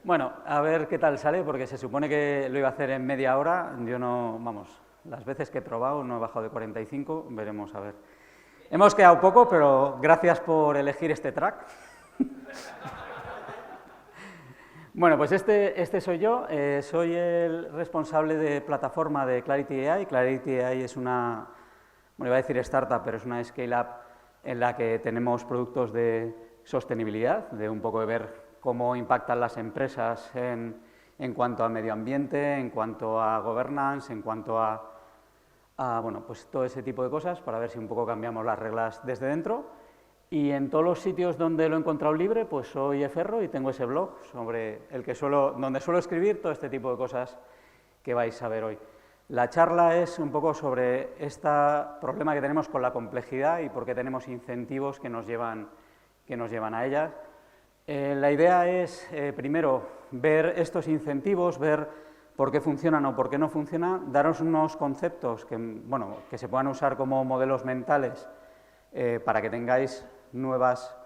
Bueno, a ver qué tal sale, porque se supone que lo iba a hacer en media hora. Yo no, vamos, las veces que he probado no he bajado de 45, veremos a ver. Hemos quedado poco, pero gracias por elegir este track. Bueno, pues este soy yo, soy el responsable de plataforma de Clarity AI. Clarity AI es una, bueno, iba a decir startup, pero es una scale-up en la que tenemos productos de sostenibilidad, de un poco de ver cómo impactan las empresas en cuanto a medio ambiente, en cuanto a governance, en cuanto a bueno, pues todo ese tipo de cosas, para ver si un poco cambiamos las reglas desde dentro. Y en todos los sitios donde lo he encontrado libre, pues soy Eferro y tengo ese blog sobre donde suelo escribir todo este tipo de cosas que vais a ver hoy. La charla es un poco sobre este problema que tenemos con la complejidad y por qué tenemos incentivos que nos llevan a ellas. La idea es, primero, ver estos incentivos, ver por qué funcionan o por qué no funcionan, daros unos conceptos que se puedan usar como modelos mentales para que tengáis nuevas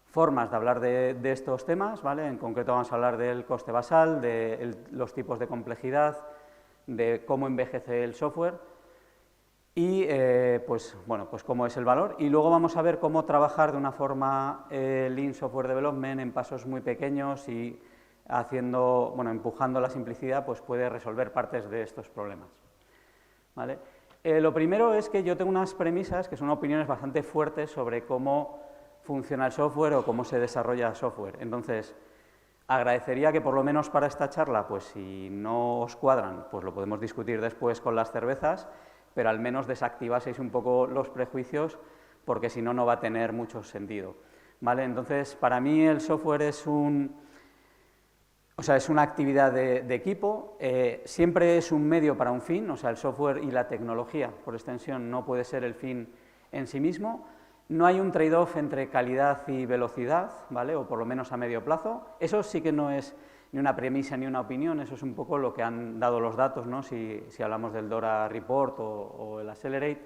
formas de hablar de estos temas, ¿vale? En concreto vamos a hablar del coste basal, de los tipos de complejidad, de cómo envejece el software y pues cómo es el valor. Y luego vamos a ver cómo trabajar de una forma Lean Software Development en pasos muy pequeños y empujando la simplicidad, pues puede resolver partes de estos problemas, ¿vale? Lo primero es que yo tengo unas premisas que son opiniones bastante fuertes sobre cómo funciona el software o cómo se desarrolla el software. Entonces, agradecería que por lo menos para esta charla, pues si no os cuadran, pues lo podemos discutir después con las cervezas, pero al menos desactivaseis un poco los prejuicios, porque si no, no va a tener mucho sentido, ¿vale? Entonces, para mí el software es una actividad de equipo, siempre es un medio para un fin, o sea, el software y la tecnología, por extensión, no puede ser el fin en sí mismo. No hay un trade-off entre calidad y velocidad, ¿vale? O por lo menos a medio plazo. Eso sí que no es ni una premisa ni una opinión, eso es un poco lo que han dado los datos, ¿no? Si hablamos del DORA Report o el Accelerate.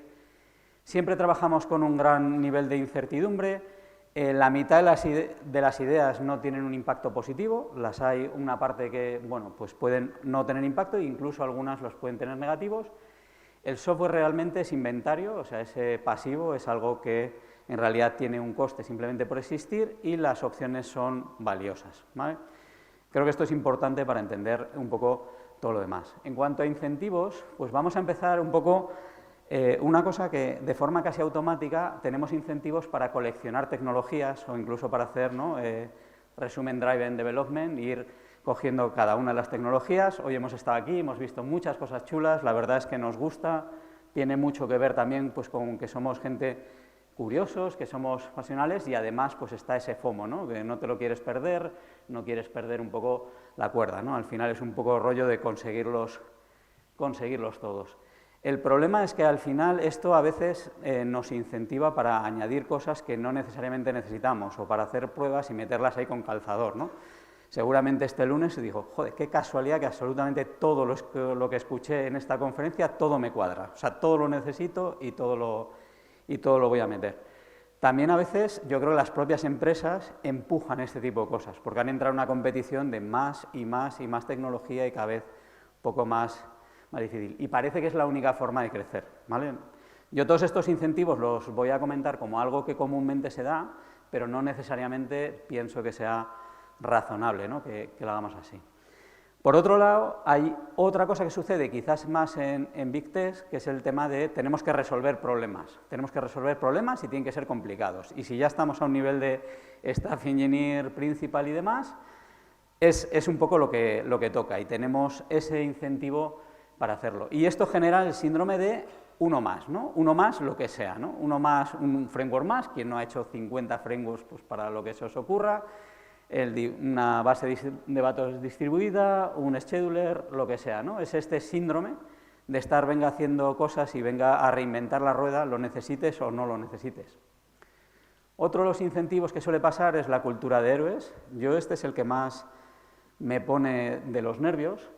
Siempre trabajamos con un gran nivel de incertidumbre. La mitad de las ideas no tienen un impacto positivo, las hay una parte que, bueno, pues pueden no tener impacto e incluso algunas los pueden tener negativos. El software realmente es inventario, o sea, ese pasivo es algo que en realidad tiene un coste simplemente por existir y las opciones son valiosas, ¿vale? Creo que esto es importante para entender un poco todo lo demás. En cuanto a incentivos, pues vamos a empezar un poco una cosa que de forma casi automática tenemos incentivos para coleccionar tecnologías o incluso para hacer, ¿no? Resumen Driven Development, ir cogiendo cada una de las tecnologías. Hoy hemos estado aquí, hemos visto muchas cosas chulas, la verdad es que nos gusta, tiene mucho que ver también pues, con que somos gente curiosos, que somos pasionales y además pues está ese FOMO, ¿no? Que no te lo quieres perder, no quieres perder un poco la cuerda, ¿no? Al final es un poco rollo de conseguirlos todos. El problema es que al final esto a veces nos incentiva para añadir cosas que no necesariamente necesitamos o para hacer pruebas y meterlas ahí con calzador, ¿no? Seguramente este lunes se dijo, joder, qué casualidad que absolutamente todo lo que escuché en esta conferencia, todo me cuadra. O sea, todo lo necesito y todo lo voy a meter. También a veces yo creo que las propias empresas empujan este tipo de cosas, porque han entrado en una competición de más y más y más tecnología y cada vez un poco más difícil. Y parece que es la única forma de crecer, ¿vale? Yo todos estos incentivos los voy a comentar como algo que comúnmente se da, pero no necesariamente pienso que sea razonable, ¿no? que lo hagamos así. Por otro lado, hay otra cosa que sucede quizás más en Big Tech, que es el tema de tenemos que resolver problemas. Tenemos que resolver problemas y tienen que ser complicados. Y si ya estamos a un nivel de Staff Engineer Principal y demás, es un poco lo que toca y tenemos ese incentivo para hacerlo. Y esto genera el síndrome de uno más, ¿no? Uno más lo que sea, ¿no? Uno más, un framework más, quien no ha hecho 50 frameworks pues para lo que se os ocurra, una base de datos distribuida, un scheduler, lo que sea, ¿no? Es este síndrome de estar venga haciendo cosas y venga a reinventar la rueda, lo necesites o no lo necesites. Otro de los incentivos que suele pasar es la cultura de héroes. Yo este es el que más me pone de los nervios.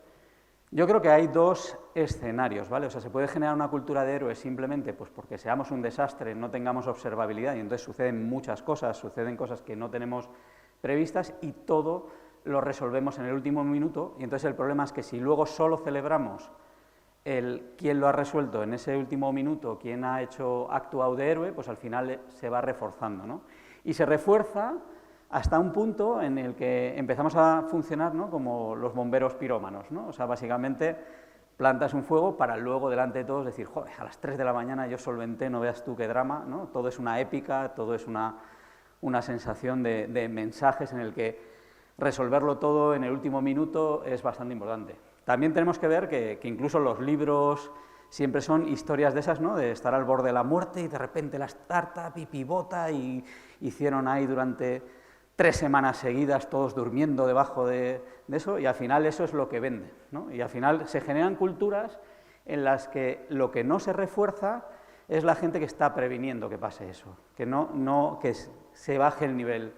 Yo creo que hay dos escenarios, ¿vale? O sea, se puede generar una cultura de héroes simplemente pues porque seamos un desastre, no tengamos observabilidad y entonces suceden muchas cosas, suceden cosas que no tenemos previstas y todo lo resolvemos en el último minuto, y entonces el problema es que si luego solo celebramos quién lo ha resuelto en ese último minuto, quién ha actuado de héroe, pues al final se va reforzando, ¿no? Y se refuerza hasta un punto en el que empezamos a funcionar, ¿no?, como los bomberos pirómanos, ¿no? O sea, básicamente plantas un fuego para luego delante de todos decir, joder, a las 3 de la mañana yo solventé, no veas tú qué drama, ¿no? Todo es una épica, todo es una sensación de mensajes en el que resolverlo todo en el último minuto es bastante importante. También tenemos que ver que incluso los libros siempre son historias de esas, ¿no?, de estar al borde de la muerte y de repente la startup y pivota y hicieron ahí durante 3 semanas seguidas todos durmiendo debajo de eso, y al final eso es lo que vende, ¿no? Y al final se generan culturas en las que lo que no se refuerza es la gente que está previniendo que pase eso, que se baje el nivel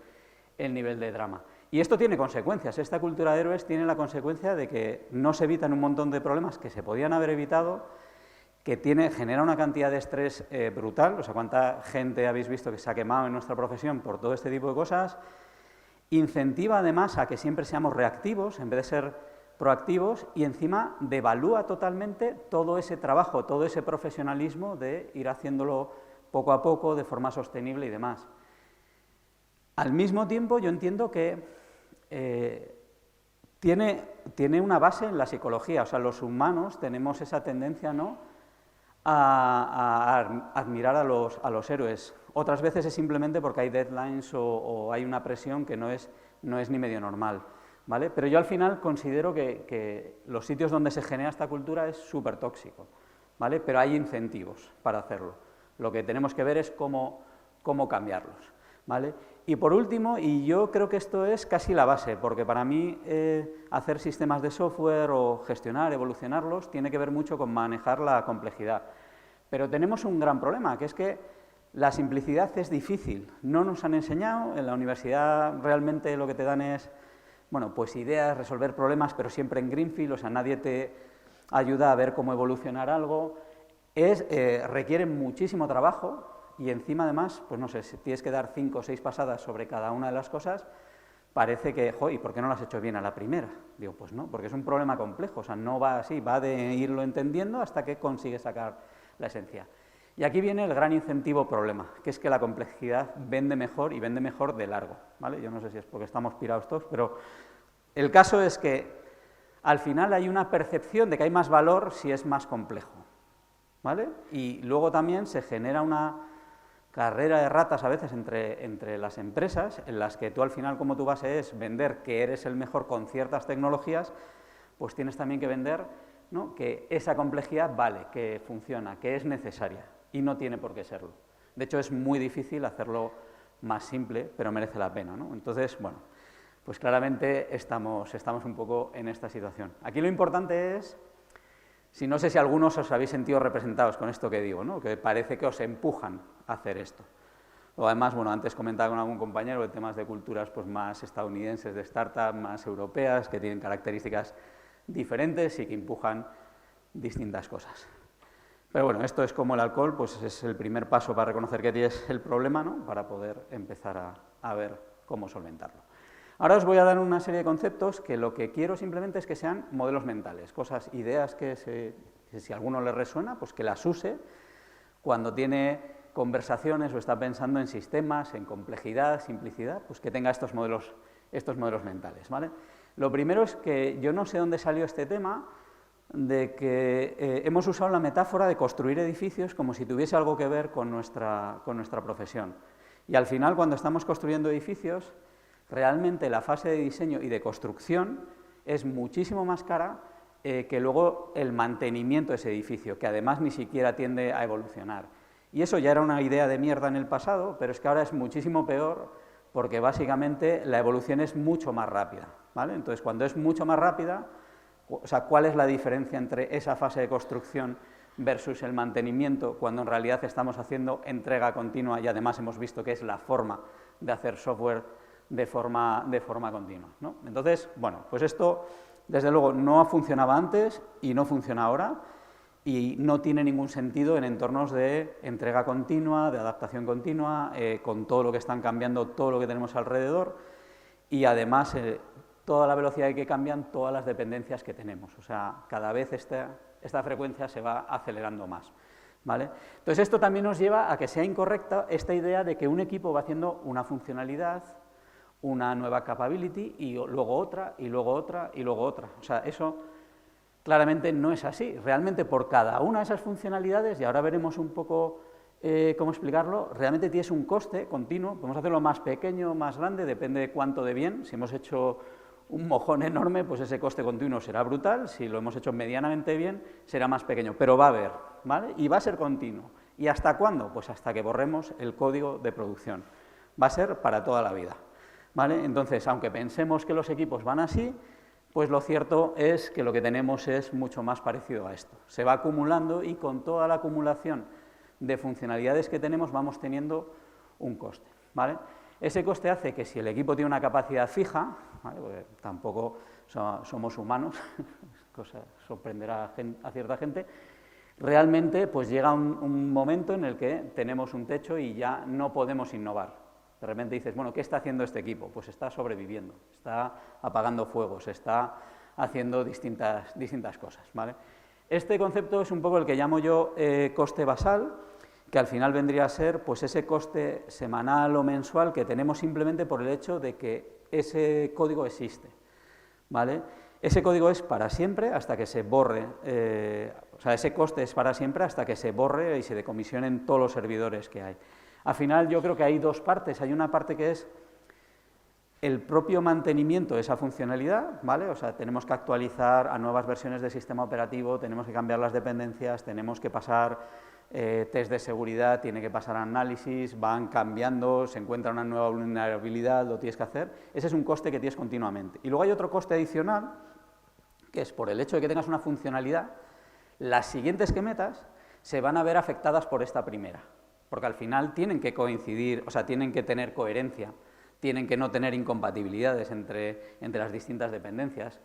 de drama. Y esto tiene consecuencias. Esta cultura de héroes tiene la consecuencia de que no se evitan un montón de problemas que se podían haber evitado, que genera una cantidad de estrés brutal. O sea, ¿cuánta gente habéis visto que se ha quemado en nuestra profesión por todo este tipo de cosas? Incentiva además a que siempre seamos reactivos en vez de ser proactivos, y encima devalúa totalmente todo ese trabajo, todo ese profesionalismo de ir haciéndolo poco a poco, de forma sostenible y demás. Al mismo tiempo, yo entiendo que tiene una base en la psicología. O sea, los humanos tenemos esa tendencia, ¿no?, a admirar a los héroes. Otras veces es simplemente porque hay deadlines o hay una presión que no es ni medio normal, ¿vale? Pero yo al final considero que los sitios donde se genera esta cultura es súper tóxico, ¿vale? Pero hay incentivos para hacerlo. Lo que tenemos que ver es cómo cambiarlos, ¿vale? Y por último, y yo creo que esto es casi la base, porque para mí hacer sistemas de software o gestionar, evolucionarlos, tiene que ver mucho con manejar la complejidad. Pero tenemos un gran problema, que es que la simplicidad es difícil. No nos han enseñado, en la universidad realmente lo que te dan es, bueno, pues ideas, resolver problemas, pero siempre en greenfield, o sea, nadie te ayuda a ver cómo evolucionar algo. Requiere muchísimo trabajo. Y encima, además, pues no sé, si tienes que dar 5 o 6 pasadas sobre cada una de las cosas, parece que, ¿y por qué no lo has hecho bien a la primera? Digo, pues no, porque es un problema complejo, o sea, no va así, va de irlo entendiendo hasta que consigues sacar la esencia. Y aquí viene el gran incentivo problema, que es que la complejidad vende mejor y vende mejor de largo, ¿vale? Yo no sé si es porque estamos pirados todos, pero el caso es que al final hay una percepción de que hay más valor si es más complejo, ¿vale? Y luego también se genera una carrera de ratas a veces entre las empresas, en las que tú al final, como tu base es vender que eres el mejor con ciertas tecnologías, pues tienes también que vender, ¿no?, que esa complejidad vale, que funciona, que es necesaria, y no tiene por qué serlo. De hecho, es muy difícil hacerlo más simple, pero merece la pena, ¿no? Entonces, bueno, pues claramente estamos un poco en esta situación. Aquí lo importante es, no sé si algunos os habéis sentido representados con esto que digo, ¿no?, que parece que os empujan a hacer esto. O además, bueno, antes comentaba con algún compañero de temas de culturas pues más estadounidenses de startup, más europeas, que tienen características diferentes y que empujan distintas cosas. Pero bueno, esto es como el alcohol, pues es el primer paso para reconocer que tienes el problema, ¿no?, para poder empezar a ver cómo solventarlo. Ahora os voy a dar una serie de conceptos que lo que quiero simplemente es que sean modelos mentales, cosas, ideas que si a alguno le resuena, pues que las use cuando tiene conversaciones o está pensando en sistemas, en complejidad, simplicidad, pues que tenga estos modelos mentales, ¿vale? Lo primero es que yo no sé dónde salió este tema de que hemos usado la metáfora de construir edificios como si tuviese algo que ver con nuestra profesión. Y al final, cuando estamos construyendo edificios, realmente la fase de diseño y de construcción es muchísimo más cara que luego el mantenimiento de ese edificio, que además ni siquiera tiende a evolucionar. Y eso ya era una idea de mierda en el pasado, pero es que ahora es muchísimo peor porque básicamente la evolución es mucho más rápida, ¿vale? Entonces, cuando es mucho más rápida, o sea, ¿cuál es la diferencia entre esa fase de construcción versus el mantenimiento, cuando en realidad estamos haciendo entrega continua y además hemos visto que es la forma de hacer software de forma continua, ¿no? Entonces, bueno, pues esto desde luego no funcionaba antes y no funciona ahora y no tiene ningún sentido en entornos de entrega continua, de adaptación continua, con todo lo que están cambiando, todo lo que tenemos alrededor, y además toda la velocidad que cambian todas las dependencias que tenemos. O sea, cada vez esta frecuencia se va acelerando más, ¿vale? Entonces, esto también nos lleva a que sea incorrecta esta idea de que un equipo va haciendo una funcionalidad, una nueva capability, y luego otra, y luego otra, y luego otra. O sea, eso claramente no es así. Realmente, por cada una de esas funcionalidades, y ahora veremos un poco cómo explicarlo, realmente tienes un coste continuo. Podemos hacerlo más pequeño, más grande, depende de cuánto de bien. Si hemos hecho un mojón enorme, pues ese coste continuo será brutal. Si lo hemos hecho medianamente bien, será más pequeño, pero va a haber, ¿vale? Y va a ser continuo. ¿Y hasta cuándo? Pues hasta que borremos el código de producción. Va a ser para toda la vida, ¿vale? Entonces, aunque pensemos que los equipos van así, pues lo cierto es que lo que tenemos es mucho más parecido a esto. Se va acumulando y con toda la acumulación de funcionalidades que tenemos vamos teniendo un coste, ¿vale? Ese coste hace que si el equipo tiene una capacidad fija, ¿vale? Porque tampoco somos humanos, cosa sorprenderá a cierta gente, realmente pues llega un momento en el que tenemos un techo y ya no podemos innovar. De repente dices, bueno, ¿qué está haciendo este equipo? Pues está sobreviviendo, está apagando fuegos, está haciendo distintas cosas, ¿vale? Este concepto es un poco el que llamo yo coste basal, que al final vendría a ser pues ese coste semanal o mensual que tenemos simplemente por el hecho de que ese código existe, ¿vale? Ese código es para siempre hasta que se borre, o sea, ese coste es para siempre hasta que se borre y se decomisionen todos los servidores que hay. Al final yo creo que hay dos partes. Hay una parte que es el propio mantenimiento de esa funcionalidad, ¿vale? O sea, tenemos que actualizar a nuevas versiones del sistema operativo, tenemos que cambiar las dependencias, tenemos que pasar test de seguridad, tiene que pasar análisis, van cambiando, se encuentra una nueva vulnerabilidad, lo tienes que hacer. Ese es un coste que tienes continuamente. Y luego hay otro coste adicional, que es por el hecho de que tengas una funcionalidad, las siguientes que metas se van a ver afectadas por esta primera, porque al final tienen que coincidir, o sea, tienen que tener coherencia, tienen que no tener incompatibilidades entre las distintas dependencias,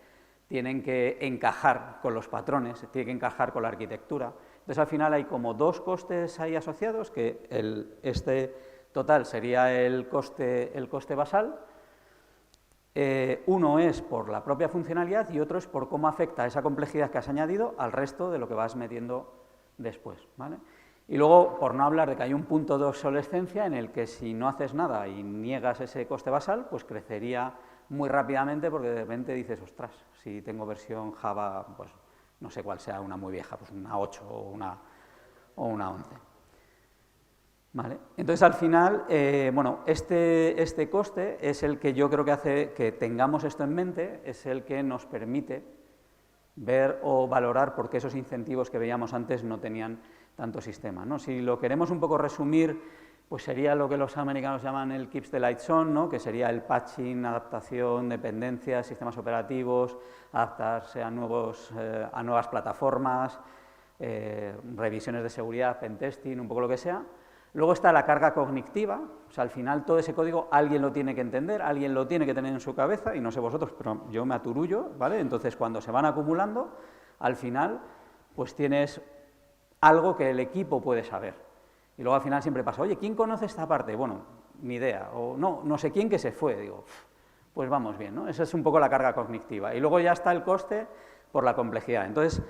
tienen que encajar con los patrones, tienen que encajar con la arquitectura. Entonces, al final hay como dos costes ahí asociados, que este total sería el coste basal. Uno es por la propia funcionalidad y otro es por cómo afecta esa complejidad que has añadido al resto de lo que vas metiendo después, ¿vale? Y luego, por no hablar de que hay un punto de obsolescencia en el que si no haces nada y niegas ese coste basal, pues crecería muy rápidamente porque de repente dices, ostras, si tengo versión Java, pues no sé cuál sea, una muy vieja, pues una 8 o una 11. ¿Vale? Entonces, al final, bueno, este coste es el que yo creo que hace que tengamos esto en mente, es el que nos permite ver o valorar por qué esos incentivos que veíamos antes no tenían tanto sistema, ¿no? Si lo queremos un poco resumir, pues sería lo que los americanos llaman el Keeps the Lights On, ¿no? Que sería el patching, adaptación, dependencias, sistemas operativos, adaptarse a nuevas plataformas, revisiones de seguridad, pentesting, un poco lo que sea. Luego está la carga cognitiva, o sea, al final todo ese código alguien lo tiene que entender, alguien lo tiene que tener en su cabeza, y no sé vosotros, pero yo me aturullo, ¿vale? Entonces, cuando se van acumulando, al final, pues tienes algo que el equipo puede saber. Y luego al final siempre pasa, oye, ¿quién conoce esta parte? Bueno, ni idea, o no sé quién que se fue, digo, pues vamos bien, ¿no? Esa es un poco la carga cognitiva. Y luego ya está el coste por la complejidad. Entonces,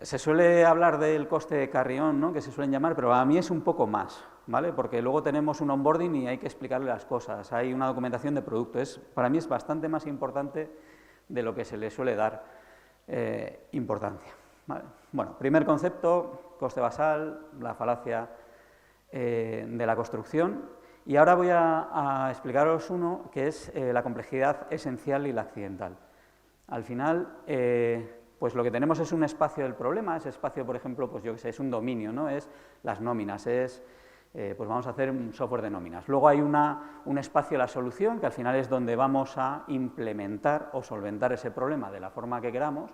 se suele hablar del coste de carrión, ¿no? Que se suelen llamar, pero a mí es un poco más, ¿vale? Porque luego tenemos un onboarding y hay que explicarle las cosas, hay una documentación de producto, para mí es bastante más importante de lo que se le suele dar importancia, ¿vale? Bueno, primer concepto, coste basal, la falacia de la construcción, y ahora voy a explicaros uno que es la complejidad esencial y la accidental. Al final, pues lo que tenemos es un espacio del problema, ese espacio, por ejemplo, pues yo qué sé, es un dominio, ¿no? Es las nóminas, pues vamos a hacer un software de nóminas. Luego hay un espacio de la solución, que al final es donde vamos a implementar o solventar ese problema de la forma que queramos,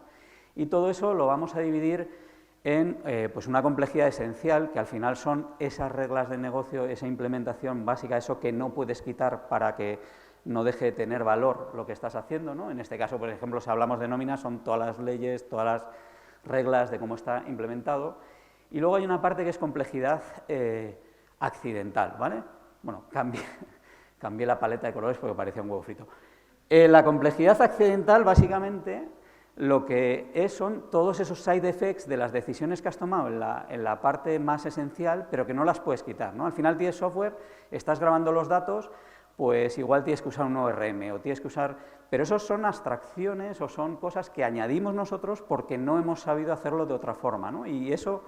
y todo eso lo vamos a dividir en pues una complejidad esencial, que al final son esas reglas de negocio, esa implementación básica, eso que no puedes quitar para que no deje de tener valor lo que estás haciendo, ¿no? En este caso, por ejemplo, si hablamos de nóminas, son todas las leyes, todas las reglas de cómo está implementado. Y luego hay una parte que es complejidad accidental, ¿vale? Bueno, cambié la paleta de colores porque parecía un huevo frito. La complejidad accidental, básicamente, lo que son todos esos side effects de las decisiones que has tomado en la parte más esencial, pero que no las puedes quitar, ¿no? Al final tienes software, estás grabando los datos, pues igual tienes que usar un ORM o tienes que usar... Pero esos son abstracciones o son cosas que añadimos nosotros porque no hemos sabido hacerlo de otra forma, ¿no? Y eso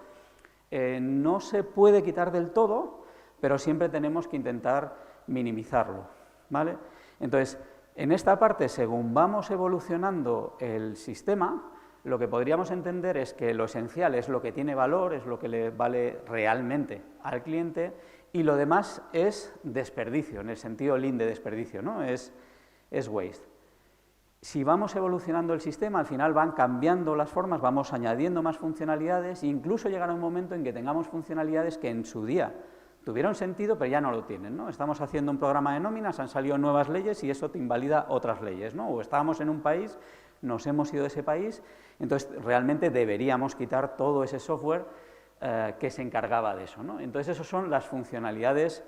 no se puede quitar del todo, pero siempre tenemos que intentar minimizarlo, ¿vale? Entonces, en esta parte, según vamos evolucionando el sistema, lo que podríamos entender es que lo esencial es lo que tiene valor, es lo que le vale realmente al cliente, y lo demás es desperdicio, en el sentido lean de desperdicio, ¿no? Es waste. Si vamos evolucionando el sistema, al final van cambiando las formas, vamos añadiendo más funcionalidades, e incluso llegará un momento en que tengamos funcionalidades que en su día tuvieron sentido, pero ya no lo tienen, ¿no? Estamos haciendo un programa de nóminas, han salido nuevas leyes y eso te invalida otras leyes, ¿no? O estábamos en un país, nos hemos ido de ese país, entonces realmente deberíamos quitar todo ese software que se encargaba de eso, ¿no? Entonces, esas son las funcionalidades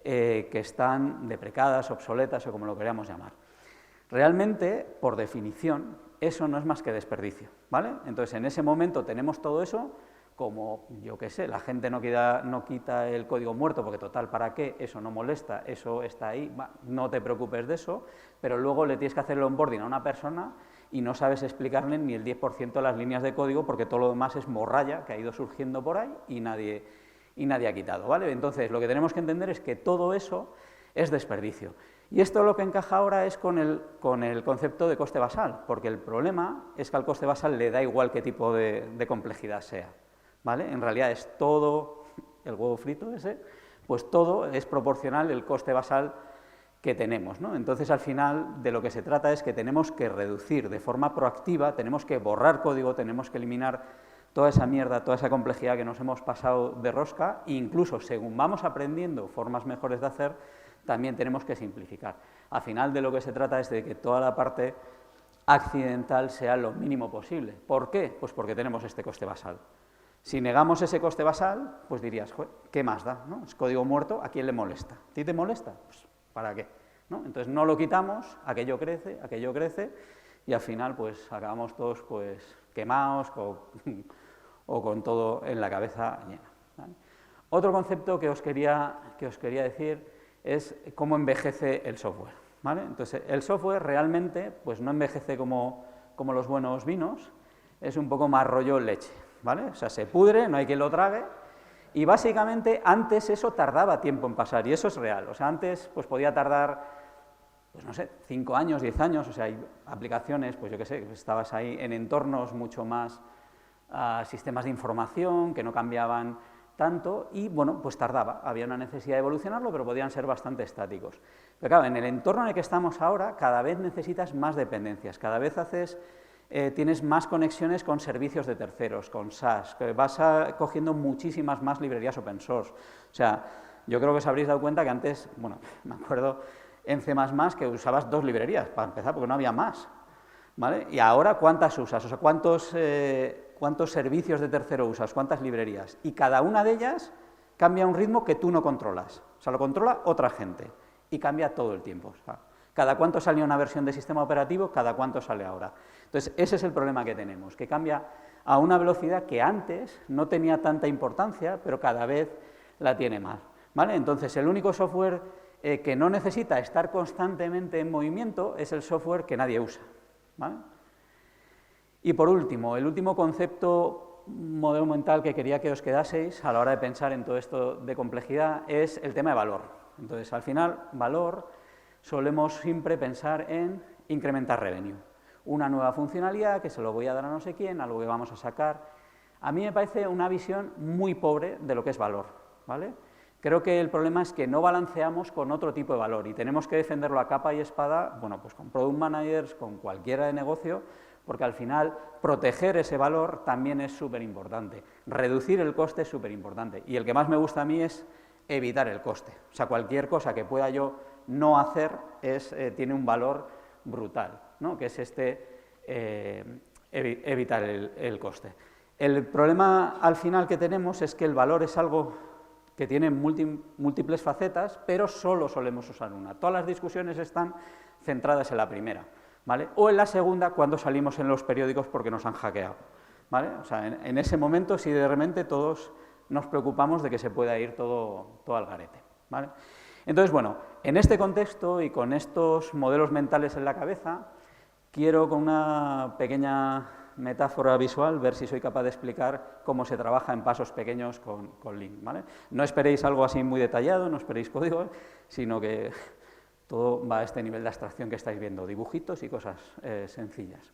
que están deprecadas, obsoletas o como lo queramos llamar. Realmente, por definición, eso no es más que desperdicio, ¿vale? Entonces, en ese momento tenemos todo eso, como, yo qué sé, la gente no quita el código muerto porque total, ¿para qué? Eso no molesta, eso está ahí, no te preocupes de eso, pero luego le tienes que hacer el onboarding a una persona y no sabes explicarle ni el 10% de las líneas de código porque todo lo demás es morralla que ha ido surgiendo por ahí y nadie ha quitado, ¿vale? Entonces, lo que tenemos que entender es que todo eso es desperdicio. Y esto lo que encaja ahora es con el concepto de coste basal, porque el problema es que al coste basal le da igual qué tipo de complejidad sea, ¿vale? En realidad es todo, el huevo frito ese, pues todo es proporcional el coste basal que tenemos, ¿no? Entonces, al final, de lo que se trata es que tenemos que reducir de forma proactiva, tenemos que borrar código, tenemos que eliminar toda esa mierda, toda esa complejidad que nos hemos pasado de rosca, e incluso, según vamos aprendiendo formas mejores de hacer, también tenemos que simplificar. Al final, de lo que se trata es de que toda la parte accidental sea lo mínimo posible. ¿Por qué? Pues porque tenemos este coste basal. Si negamos ese coste basal, pues dirías, ¿qué más da? ¿No? Es código muerto, ¿a quién le molesta? ¿A ti te molesta? Pues, ¿para qué? ¿No? Entonces no lo quitamos, aquello crece, y al final pues acabamos todos pues quemados o con todo en la cabeza llena, ¿vale? Otro concepto que os quería decir es cómo envejece el software, ¿vale? Entonces, el software realmente pues no envejece como los buenos vinos, es un poco más rollo leche, ¿vale? O sea, se pudre, no hay quien lo trague, y básicamente antes eso tardaba tiempo en pasar, y eso es real. O sea, antes pues podía tardar, pues no sé, 5 años, 10 años, o sea, hay aplicaciones, pues yo qué sé, estabas ahí en entornos mucho más sistemas de información que no cambiaban tanto y, bueno, pues tardaba, había una necesidad de evolucionarlo, pero podían ser bastante estáticos. Pero claro, en el entorno en el que estamos ahora, cada vez necesitas más dependencias, cada vez tienes más conexiones con servicios de terceros, con SaaS, que vas cogiendo muchísimas más librerías open source. O sea, yo creo que os habréis dado cuenta que antes, bueno, me acuerdo en C++ que usabas 2 librerías para empezar, porque no había más, ¿vale? Y ahora, ¿cuántas usas? O sea, ¿cuántos servicios de tercero usas? ¿Cuántas librerías? Y cada una de ellas cambia a un ritmo que tú no controlas. O sea, lo controla otra gente y cambia todo el tiempo. O sea, cada cuánto salió una versión de sistema operativo, cada cuánto sale ahora. Entonces, ese es el problema que tenemos, que cambia a una velocidad que antes no tenía tanta importancia, pero cada vez la tiene más, ¿vale? Entonces, el único software que no necesita estar constantemente en movimiento es el software que nadie usa, ¿vale? Y por último, el último concepto, modelo mental que quería que os quedaseis a la hora de pensar en todo esto de complejidad es el tema de valor. Entonces, al final, valor, solemos siempre pensar en incrementar revenue. Una nueva funcionalidad que se lo voy a dar a no sé quién, algo que vamos a sacar. A mí me parece una visión muy pobre de lo que es valor, ¿vale? Creo que el problema es que no balanceamos con otro tipo de valor y tenemos que defenderlo a capa y espada, bueno, pues con product managers, con cualquiera de negocio, porque al final proteger ese valor también es súper importante. Reducir el coste es súper importante. Y el que más me gusta a mí es evitar el coste. O sea, cualquier cosa que pueda yo no hacer tiene un valor brutal, ¿no? Que es evitar el coste. El problema al final que tenemos es que el valor es algo que tiene múltiples facetas, pero solo solemos usar una. Todas las discusiones están centradas en la primera, ¿vale? O en la segunda, cuando salimos en los periódicos porque nos han hackeado, ¿vale? O sea, en ese momento sí de repente todos nos preocupamos de que se pueda ir todo al garete, ¿vale? Entonces, bueno, en este contexto y con estos modelos mentales en la cabeza, quiero con una pequeña metáfora visual ver si soy capaz de explicar cómo se trabaja en pasos pequeños con Lean, ¿vale? No esperéis algo así muy detallado, no esperéis códigos, sino que todo va a este nivel de abstracción que estáis viendo, dibujitos y cosas sencillas,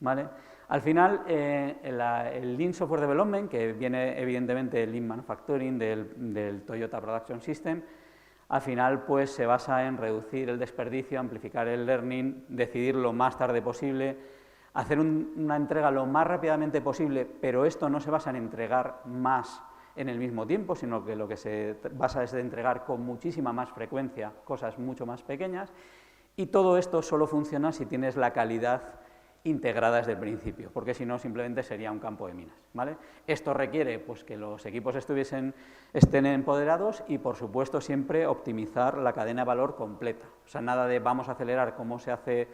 ¿vale? Al final, el Lean Software Development, que viene evidentemente del Lean Manufacturing, del Toyota Production System, al final pues se basa en reducir el desperdicio, amplificar el learning, decidir lo más tarde posible, hacer una entrega lo más rápidamente posible, pero esto no se basa en entregar más en el mismo tiempo, sino que lo que se basa es de entregar con muchísima más frecuencia cosas mucho más pequeñas, y todo esto solo funciona si tienes la calidad integrada desde el principio, porque si no simplemente sería un campo de minas, ¿vale? Esto requiere pues, que los equipos estén empoderados y, por supuesto, siempre optimizar la cadena de valor completa. O sea, nada de vamos a acelerar como se hace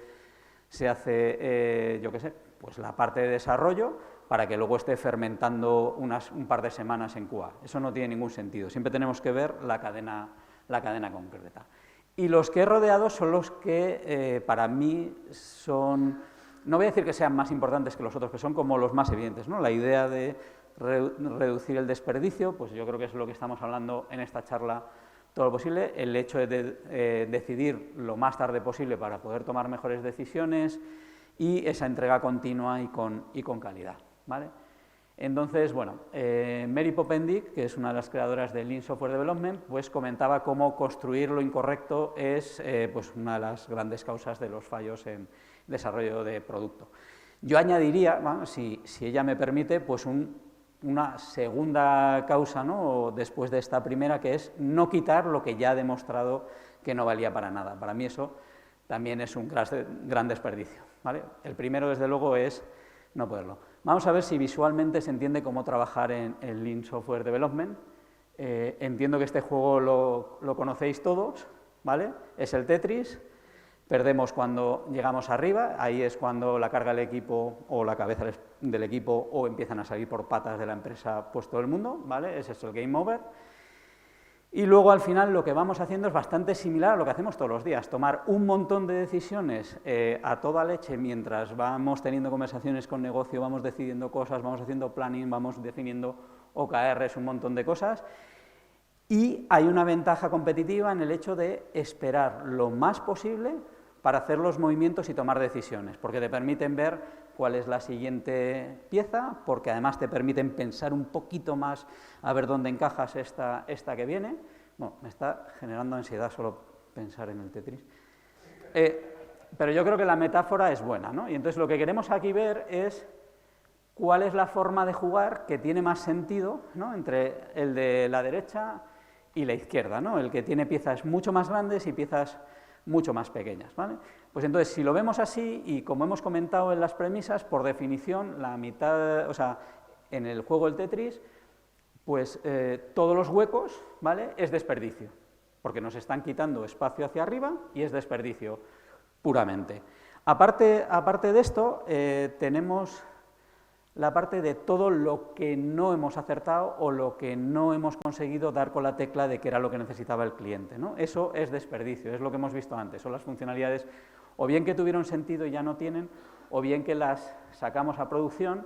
yo qué sé, pues la parte de desarrollo para que luego esté fermentando un par de semanas en QA. Eso no tiene ningún sentido. Siempre tenemos que ver la cadena concreta. Y los que he rodeado son los que para mí son... No voy a decir que sean más importantes que los otros, que son como los más evidentes, ¿no? La idea de reducir el desperdicio, pues yo creo que es lo que estamos hablando en esta charla todo lo posible, el hecho de decidir lo más tarde posible para poder tomar mejores decisiones y esa entrega continua y con calidad, ¿vale? Entonces, bueno, Mary Popendick, que es una de las creadoras de Lean Software Development, pues comentaba cómo construir lo incorrecto es pues una de las grandes causas de los fallos en desarrollo de producto. Yo añadiría, bueno, si ella me permite, pues una segunda causa, ¿no? Después de esta primera, que es no quitar lo que ya ha demostrado que no valía para nada. Para mí eso también es un gran desperdicio, ¿vale? El primero, desde luego, es no poderlo. Vamos a ver si visualmente se entiende cómo trabajar en Lean Software Development. Entiendo que este juego lo conocéis todos, ¿vale? Es el Tetris. Perdemos cuando llegamos arriba, ahí es cuando la carga del equipo o la cabeza del equipo o empiezan a salir por patas de la empresa pues todo el mundo, ¿vale? Ese es el game over. Y luego al final lo que vamos haciendo es bastante similar a lo que hacemos todos los días, tomar un montón de decisiones a toda leche mientras vamos teniendo conversaciones con negocio, vamos decidiendo cosas, vamos haciendo planning, vamos definiendo OKRs, un montón de cosas. Y hay una ventaja competitiva en el hecho de esperar lo más posible para hacer los movimientos y tomar decisiones, porque te permiten ver cuál es la siguiente pieza, porque además te permiten pensar un poquito más a ver dónde encajas esta que viene. Bueno, me está generando ansiedad solo pensar en el Tetris. Pero yo creo que la metáfora es buena, ¿no? Y entonces lo que queremos aquí ver es cuál es la forma de jugar que tiene más sentido, ¿no? Entre el de la derecha y la izquierda, ¿no? El que tiene piezas mucho más grandes y piezas mucho más pequeñas, ¿vale? Pues entonces, si lo vemos así, y como hemos comentado en las premisas, por definición, la mitad, o sea, en el juego del Tetris, pues todos los huecos, ¿vale?, es desperdicio, porque nos están quitando espacio hacia arriba y es desperdicio puramente. Aparte de esto, tenemos la parte de todo lo que no hemos acertado o lo que no hemos conseguido dar con la tecla de que era lo que necesitaba el cliente, ¿no? Eso es desperdicio, es lo que hemos visto antes, son las funcionalidades o bien que tuvieron sentido y ya no tienen, o bien que las sacamos a producción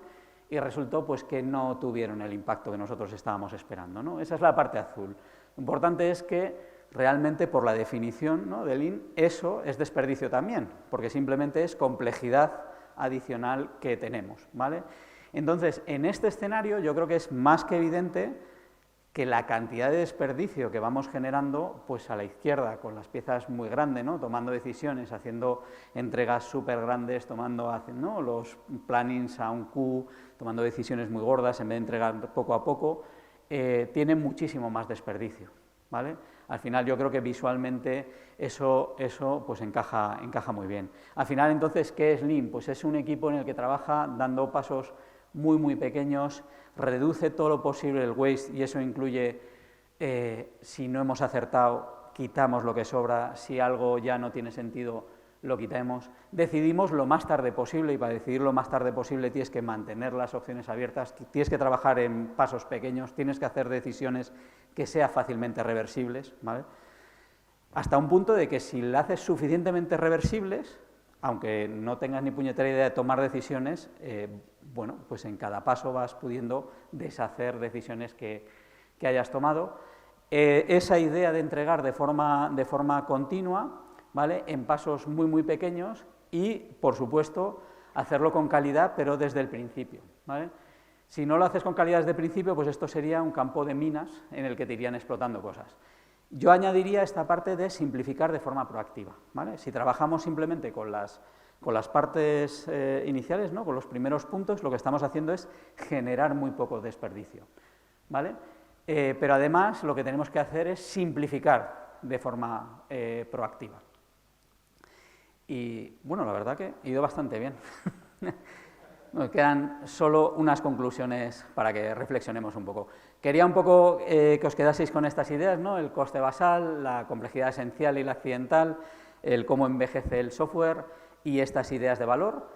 y resultó pues, que no tuvieron el impacto que nosotros estábamos esperando, ¿no? Esa es la parte azul. Lo importante es que realmente, por la definición, ¿no?, de Lean, eso es desperdicio también, porque simplemente es complejidad adicional que tenemos, ¿vale? Entonces, en este escenario yo creo que es más que evidente que la cantidad de desperdicio que vamos generando, pues a la izquierda, con las piezas muy grandes, ¿no?, tomando decisiones, haciendo entregas súper grandes, ¿no?, los plannings a un Q, tomando decisiones muy gordas en vez de entregar poco a poco, tiene muchísimo más desperdicio, ¿vale? Al final yo creo que visualmente eso pues encaja muy bien. Al final, entonces, ¿qué es Lean? Pues es un equipo en el que trabaja dando pasos muy, muy pequeños, reduce todo lo posible el waste, y eso incluye, si no hemos acertado, quitamos lo que sobra, si algo ya no tiene sentido, lo quitemos. Decidimos lo más tarde posible, y para decidir lo más tarde posible tienes que mantener las opciones abiertas, tienes que trabajar en pasos pequeños, tienes que hacer decisiones que sean fácilmente reversibles, ¿vale? Hasta un punto de que si la haces suficientemente reversibles, aunque no tengas ni puñetera idea de tomar decisiones, bueno, pues en cada paso vas pudiendo deshacer decisiones que hayas tomado. Esa idea de entregar de forma continua, ¿vale?, en pasos muy, muy pequeños y, por supuesto, hacerlo con calidad, pero desde el principio, ¿vale? Si no lo haces con calidad desde el principio, pues esto sería un campo de minas en el que te irían explotando cosas. Yo añadiría esta parte de simplificar de forma proactiva, ¿vale? Si trabajamos simplemente con las partes iniciales, ¿no?, con los primeros puntos, lo que estamos haciendo es generar muy poco desperdicio, ¿vale? Pero además lo que tenemos que hacer es simplificar de forma proactiva. Y bueno, la verdad que he ido bastante bien. Bueno, quedan solo unas conclusiones para que reflexionemos un poco. Quería un poco que os quedaseis con estas ideas, ¿no? El coste basal, la complejidad esencial y la accidental, el cómo envejece el software y estas ideas de valor.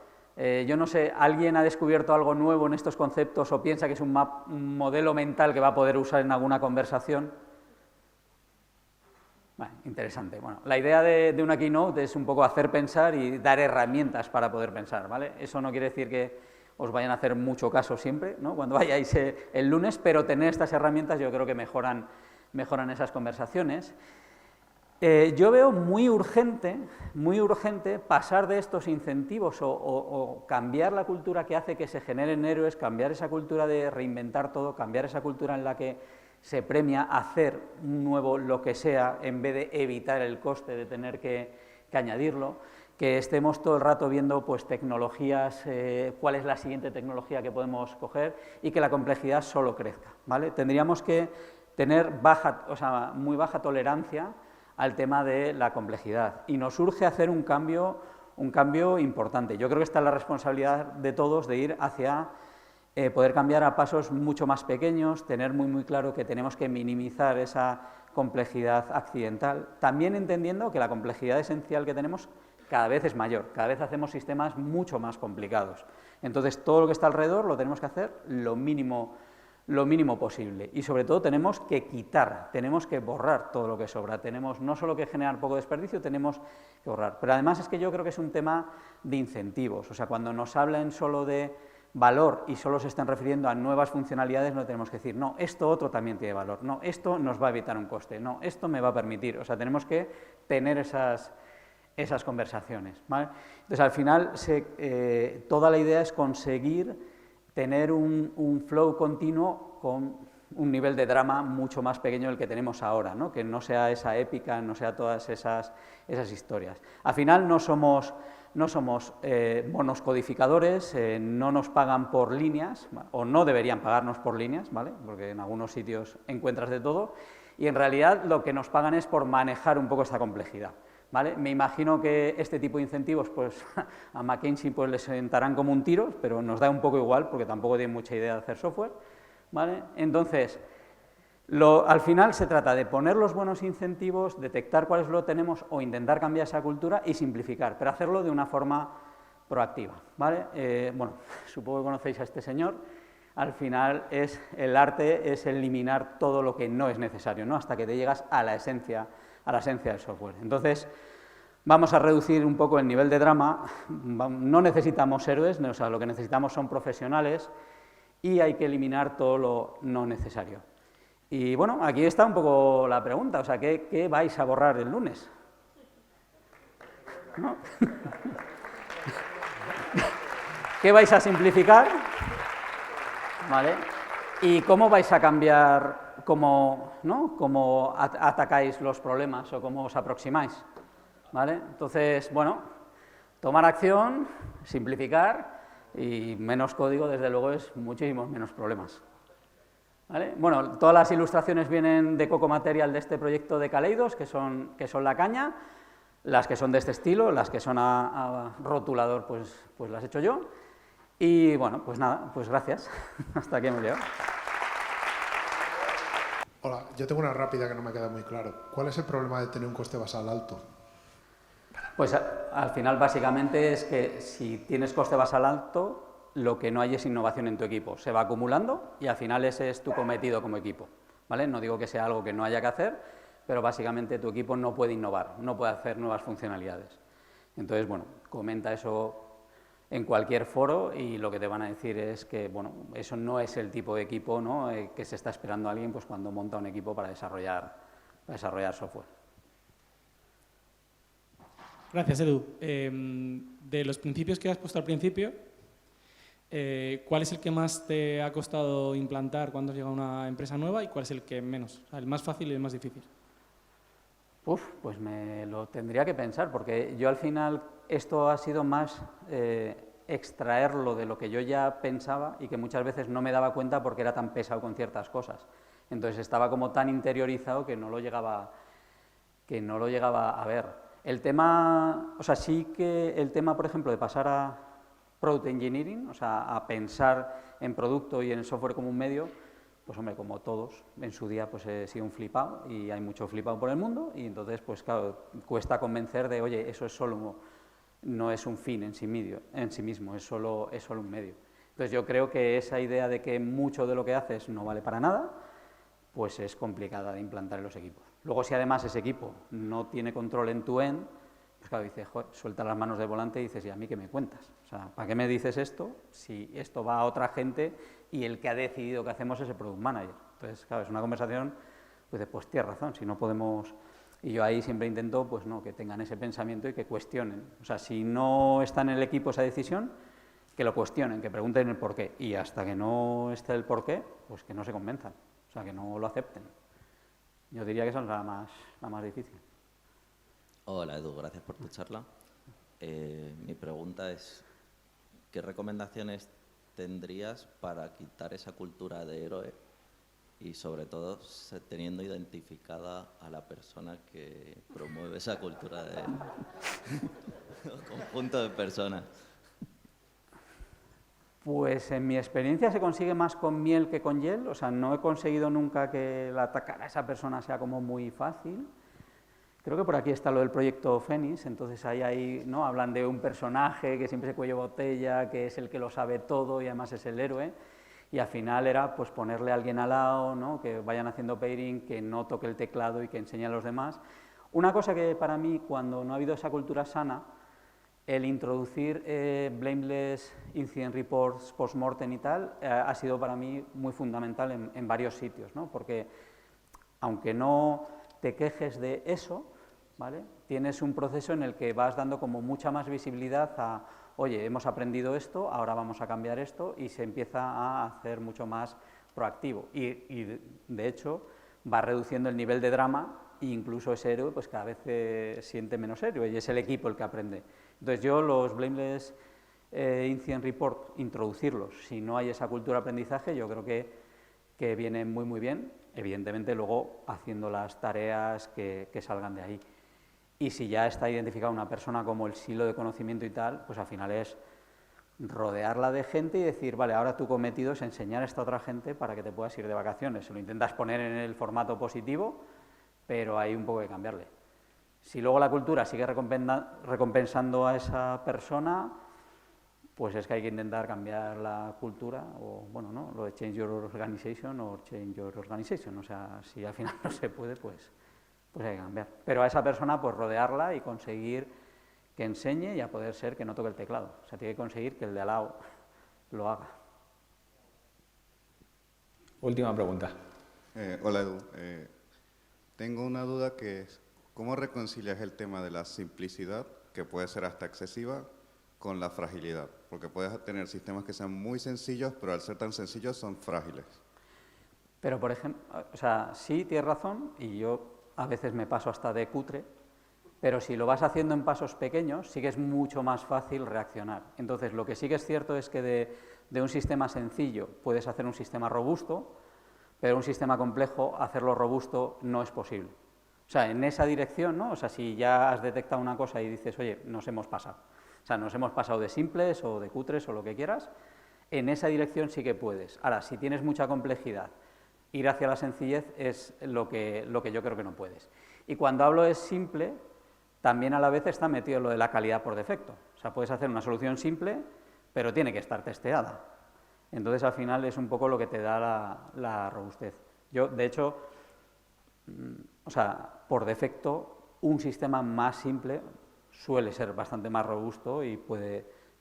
Yo no sé, ¿alguien ha descubierto algo nuevo en estos conceptos o piensa que es un modelo mental que va a poder usar en alguna conversación? Bueno, interesante. Bueno, la idea de una keynote es un poco hacer pensar y dar herramientas para poder pensar, ¿vale? Eso no quiere decir que os vayan a hacer mucho caso siempre, ¿no?, cuando vayáis el lunes, pero tener estas herramientas yo creo que mejoran esas conversaciones. Yo veo muy urgente pasar de estos incentivos o cambiar la cultura que hace que se generen héroes, cambiar esa cultura de reinventar todo, cambiar esa cultura en la que se premia hacer nuevo lo que sea en vez de evitar el coste de tener que añadirlo, que estemos todo el rato viendo pues tecnologías, cuál es la siguiente tecnología que podemos coger y que la complejidad solo crezca, ¿vale? Tendríamos que tener muy baja tolerancia al tema de la complejidad y nos urge hacer un cambio importante. Yo creo que está la responsabilidad de todos de ir hacia poder cambiar a pasos mucho más pequeños, tener muy claro que tenemos que minimizar esa complejidad accidental, también entendiendo que la complejidad esencial que tenemos cada vez es mayor, cada vez hacemos sistemas mucho más complicados. Entonces, todo lo que está alrededor lo tenemos que hacer lo mínimo posible y, sobre todo, tenemos que quitar, tenemos que borrar todo lo que sobra. Tenemos no solo que generar poco desperdicio, tenemos que borrar. Pero además es que yo creo que es un tema de incentivos. O sea, cuando nos hablan solo de valor y solo se están refiriendo a nuevas funcionalidades, no tenemos que decir, no, esto otro también tiene valor, no, esto nos va a evitar un coste, no, esto me va a permitir. O sea, tenemos que tener esas conversaciones, ¿vale? Entonces, al final, toda la idea es conseguir tener un flow continuo con un nivel de drama mucho más pequeño del que tenemos ahora, ¿no? Que no sea esa épica, no sea todas esas historias. Al final no somos monos codificadores, no nos pagan por líneas, o no deberían pagarnos por líneas, ¿vale? Porque en algunos sitios encuentras de todo, y en realidad lo que nos pagan es por manejar un poco esta complejidad, ¿vale? Me imagino que este tipo de incentivos pues, a McKinsey pues, les sentarán como un tiro, pero nos da un poco igual porque tampoco tienen mucha idea de hacer software, ¿vale? Entonces, al final se trata de poner los buenos incentivos, detectar cuáles lo tenemos o intentar cambiar esa cultura y simplificar, pero hacerlo de una forma proactiva, ¿vale? Bueno, supongo que conocéis a este señor. Al final el arte es eliminar todo lo que no es necesario, ¿no? Hasta que te llegas a la esencia del software. Entonces, vamos a reducir un poco el nivel de drama, no necesitamos héroes, o sea, lo que necesitamos son profesionales y hay que eliminar todo lo no necesario. Y bueno, aquí está un poco la pregunta, o sea, ¿qué vais a borrar el lunes? ¿No? ¿Qué vais a simplificar? ¿Vale? ¿Y cómo vais a cambiar cómo atacáis los problemas o cómo os aproximáis? ¿Vale? Entonces, bueno, tomar acción, simplificar y menos código, desde luego, es muchísimos menos problemas. ¿Vale? Bueno, todas las ilustraciones vienen de Coco Material de este proyecto de Kaleidos, que son la caña, las que son de este estilo, las que son a rotulador, pues las he hecho yo. Y bueno, pues nada, pues gracias. Hasta aquí hemos llegado. Hola, yo tengo una rápida que no me queda muy claro. ¿Cuál es el problema de tener un coste basal alto? Pues al final básicamente es que si tienes coste basal alto, lo que no hay es innovación en tu equipo. Se va acumulando y al final ese es tu cometido como equipo, ¿vale? No digo que sea algo que no haya que hacer, pero básicamente tu equipo no puede innovar, no puede hacer nuevas funcionalidades. Entonces, bueno, comenta eso en cualquier foro y lo que te van a decir es que, bueno, eso no es el tipo de equipo, ¿no?, que se está esperando a alguien pues, cuando monta un equipo para desarrollar software. Gracias, Edu. De los principios que has puesto al principio, ¿cuál es el que más te ha costado implantar cuando has llegado a una empresa nueva y cuál es el que menos? O sea, el más fácil y el más difícil. Pues me lo tendría que pensar, porque yo al final esto ha sido más extraerlo de lo que yo ya pensaba y que muchas veces no me daba cuenta porque era tan pesado con ciertas cosas. Entonces estaba como tan interiorizado que no lo llegaba a ver. El tema, o sea, sí que el tema, por ejemplo, de pasar a Product Engineering, o sea, a pensar en producto y en software como un medio, pues hombre, como todos, en su día pues he sido un flipado y hay mucho flipado por el mundo y entonces, pues claro, cuesta convencer de, oye, eso es solo, no es un fin en sí mismo, es solo un medio. Entonces yo creo que esa idea de que mucho de lo que haces no vale para nada, pues es complicada de implantar en los equipos. Luego, si además ese equipo no tiene control en tu end, pues claro, dices, joder, suelta las manos del volante y dices, ¿y a mí qué me cuentas? O sea, ¿para qué me dices esto si esto va a otra gente y el que ha decidido que hacemos es el product manager? Entonces, claro, es una conversación, pues tienes razón, si no podemos... Y yo ahí siempre intento, pues no, que tengan ese pensamiento y que cuestionen. O sea, si no está en el equipo esa decisión, que lo cuestionen, que pregunten el porqué. Y hasta que no esté el porqué, pues que no se convenzan, o sea, que no lo acepten. Yo diría que esa es la más difícil. Hola Edu, gracias por tu charla. Mi pregunta es, ¿qué recomendaciones tendrías para quitar esa cultura de héroe y sobre todo teniendo identificada a la persona que promueve esa cultura de conjunto de personas? Pues en mi experiencia se consigue más con miel que con hiel, o sea, no he conseguido nunca que el atacar a esa persona sea como muy fácil. Creo que por aquí está lo del proyecto Fénix, entonces ahí ¿no? Hablan de un personaje que siempre se cuello botella, que es el que lo sabe todo y además es el héroe, y al final era pues ponerle a alguien al lado, ¿no? Que vayan haciendo pairing, que no toque el teclado y que enseñe a los demás. Una cosa que para mí, cuando no ha habido esa cultura sana, el introducir blameless incident reports post-mortem y tal, ha sido para mí muy fundamental en varios sitios, ¿no? Porque aunque no te quejes de eso, ¿vale? Tienes un proceso en el que vas dando como mucha más visibilidad a, oye, hemos aprendido esto, ahora vamos a cambiar esto, y se empieza a hacer mucho más proactivo. Y de hecho, va reduciendo el nivel de drama e incluso ese héroe pues cada vez se siente menos héroe y es el equipo el que aprende. Entonces yo los blameless incident report, introducirlos, si no hay esa cultura de aprendizaje, yo creo que viene muy muy bien, evidentemente luego haciendo las tareas que salgan de ahí. Y si ya está identificada una persona como el silo de conocimiento y tal, pues al final es rodearla de gente y decir, vale, ahora tu cometido es enseñar a esta otra gente para que te puedas ir de vacaciones. Se lo intentas poner en el formato positivo, pero hay un poco que cambiarle. Si luego la cultura sigue recompensando a esa persona, pues es que hay que intentar cambiar la cultura, o bueno, ¿no? Lo de change your organization o change your organization. O sea, si al final no se puede, pues hay que cambiar. Pero a esa persona, pues rodearla y conseguir que enseñe y a poder ser que no toque el teclado. O sea, tiene que conseguir que el de al lado lo haga. Última pregunta. Hola Edu, tengo una duda que es, ¿cómo reconcilias el tema de la simplicidad, que puede ser hasta excesiva, con la fragilidad? Porque puedes tener sistemas que sean muy sencillos, pero al ser tan sencillos son frágiles. Pero, por ejemplo, o sea, sí, tienes razón, y yo a veces me paso hasta de cutre, pero si lo vas haciendo en pasos pequeños, sí que es mucho más fácil reaccionar. Entonces, lo que sí que es cierto es que de un sistema sencillo puedes hacer un sistema robusto, pero un sistema complejo, hacerlo robusto no es posible. O sea, en esa dirección, ¿no? O sea, si ya has detectado una cosa y dices, oye, nos hemos pasado. O sea, nos hemos pasado de simples o de cutres o lo que quieras, en esa dirección sí que puedes. Ahora, si tienes mucha complejidad, ir hacia la sencillez es lo que yo creo que no puedes. Y cuando hablo de simple, también a la vez está metido lo de la calidad por defecto. O sea, puedes hacer una solución simple, pero tiene que estar testeada. Entonces, al final, es un poco lo que te da la robustez. Yo, de hecho, o sea, por defecto, un sistema más simple suele ser bastante más robusto y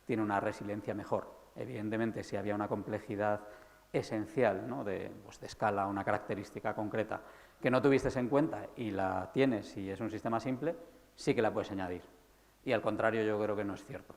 tiene una resiliencia mejor. Evidentemente, si había una complejidad esencial, ¿no? de escala, una característica concreta, que no tuviste en cuenta y la tienes y es un sistema simple, sí que la puedes añadir. Y al contrario, yo creo que no es cierto.